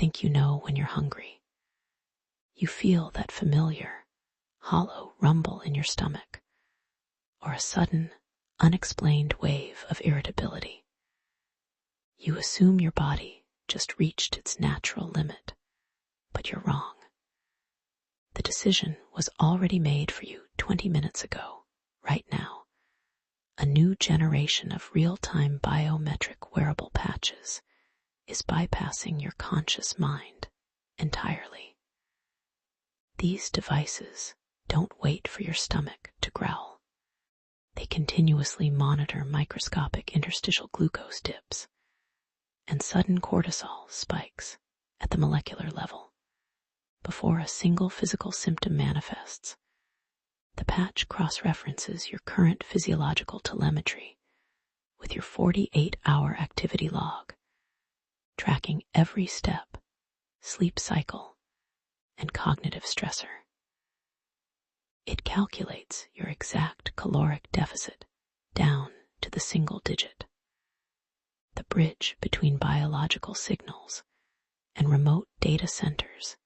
think you know when you're hungry. You feel that familiar, hollow rumble in your stomach, or a sudden, unexplained wave of irritability. You assume your body just reached its natural limit, but you're wrong. The decision was already made for you 20 minutes ago, right now. A new generation of real-time biometric wearable patches is bypassing your conscious mind entirely. These devices don't wait for your stomach to growl. They continuously monitor microscopic interstitial glucose dips and sudden cortisol spikes at the molecular level. Before a single physical symptom manifests, the patch cross-references your current physiological telemetry with your 48-hour activity log, tracking every step, sleep cycle, and cognitive stressor. It calculates your exact caloric deficit down to the single digit. The bridge between biological signals and remote data centers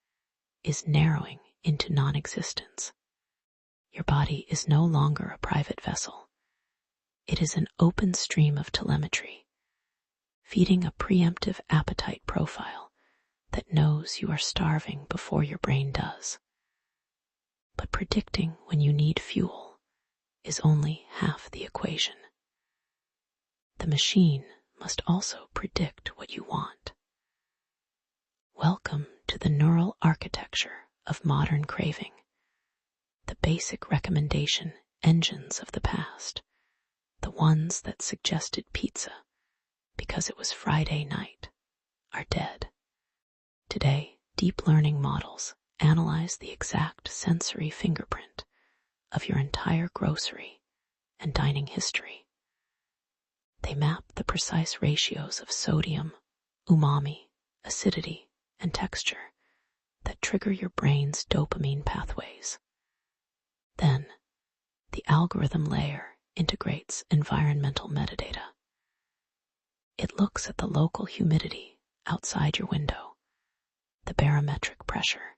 is narrowing into non-existence. Your body is no longer a private vessel. It is an open stream of telemetry, feeding a preemptive appetite profile that knows you are starving before your brain does. But predicting when you need fuel is only half the equation. The machine must also predict what you want. Welcome to the neural architecture of modern craving, the basic recommendation engines of the past, the ones that suggested pizza because it was Friday night, are dead. Today, deep learning models analyze the exact sensory fingerprint of your entire grocery and dining history. They map the precise ratios of sodium, umami, acidity, and texture that trigger your brain's dopamine pathways. Then, the algorithm layer integrates environmental metadata. It looks at the local humidity outside your window, the barometric pressure,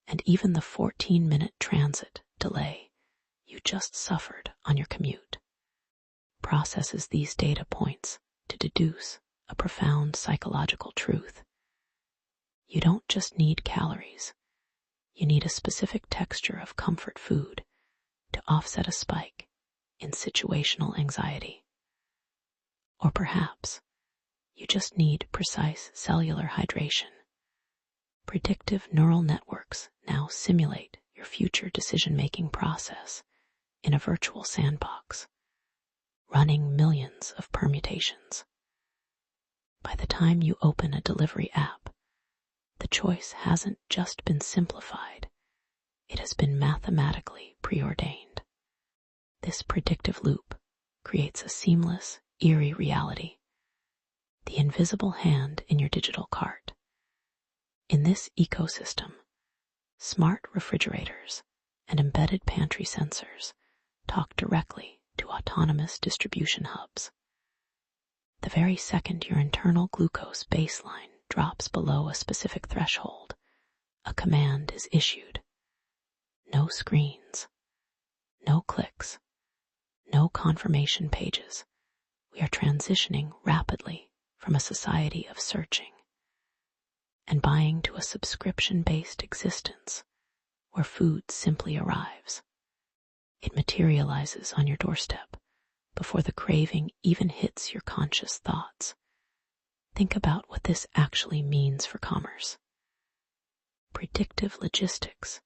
and even the 14-minute transit delay you just suffered on your commute. Processes these data points to deduce a profound psychological truth. You don't just need calories. You need a specific texture of comfort food to offset a spike in situational anxiety. Or perhaps you just need precise cellular hydration. Predictive neural networks now simulate your future decision-making process in a virtual sandbox, running millions of permutations. By the time you open a delivery app, the choice hasn't just been simplified, it has been mathematically preordained. This predictive loop creates a seamless, eerie reality, the invisible hand in your digital cart. In this ecosystem, smart refrigerators and embedded pantry sensors talk directly to autonomous distribution hubs. The very second your internal glucose baseline drops below a specific threshold, a command is issued. No screens, no clicks, no confirmation pages. We are transitioning rapidly from a society of searching and buying to a subscription-based existence where food simply arrives. It materializes on your doorstep before the craving even hits your conscious thoughts. Think about what this actually means for commerce. Predictive logistics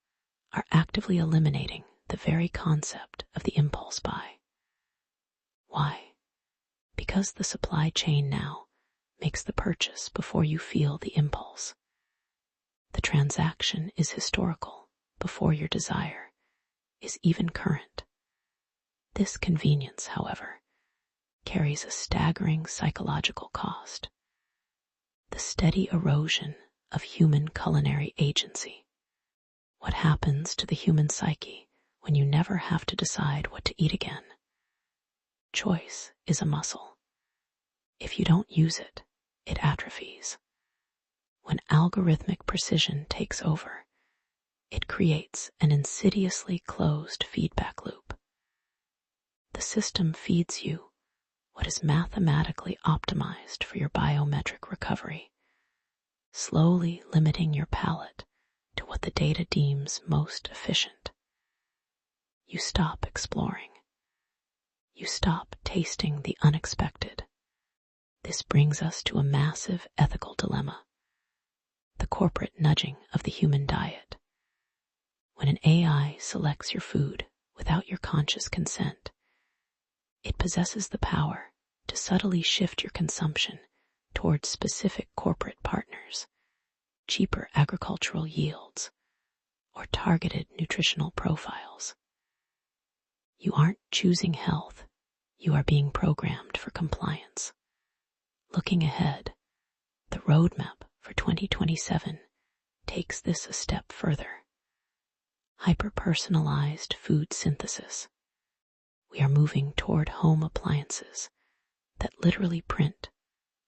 are actively eliminating the very concept of the impulse buy. Why? Because the supply chain now makes the purchase before you feel the impulse. The transaction is historical before your desire is even current. This convenience, however, carries a staggering psychological cost. The steady erosion of human culinary agency. What happens to the human psyche when you never have to decide what to eat again? Choice is a muscle. If you don't use it, it atrophies. When algorithmic precision takes over, it creates an insidiously closed feedback loop. The system feeds you what is mathematically optimized for your biometric recovery, slowly limiting your palate to what the data deems most efficient. You stop exploring. You stop tasting the unexpected. This brings us to a massive ethical dilemma: the corporate nudging of the human diet. When an AI selects your food without your conscious consent, it possesses the power to subtly shift your consumption towards specific corporate partners, cheaper agricultural yields, or targeted nutritional profiles. You aren't choosing health, you are being programmed for compliance. Looking ahead, the roadmap for 2027 takes this a step further. Hyper-personalized food synthesis. We are moving toward home appliances that literally print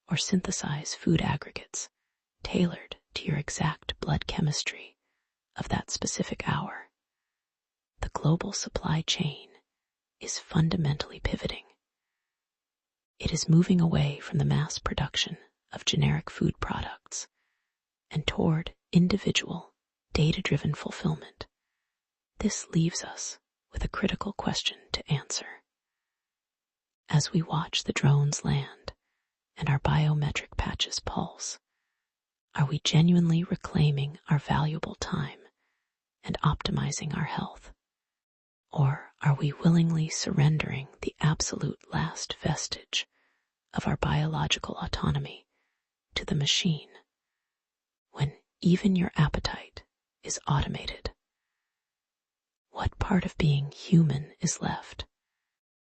or synthesize food aggregates tailored to your exact blood chemistry of that specific hour. The global supply chain is fundamentally pivoting. It is moving away from the mass production of generic food products and toward individual, data-driven fulfillment. This leaves us with a critical question to answer. As we watch the drones land and our biometric patches pulse, are we genuinely reclaiming our valuable time and optimizing our health? Or are we willingly surrendering the absolute last vestige of our biological autonomy to the machine when even your appetite is automated? What part of being human is left?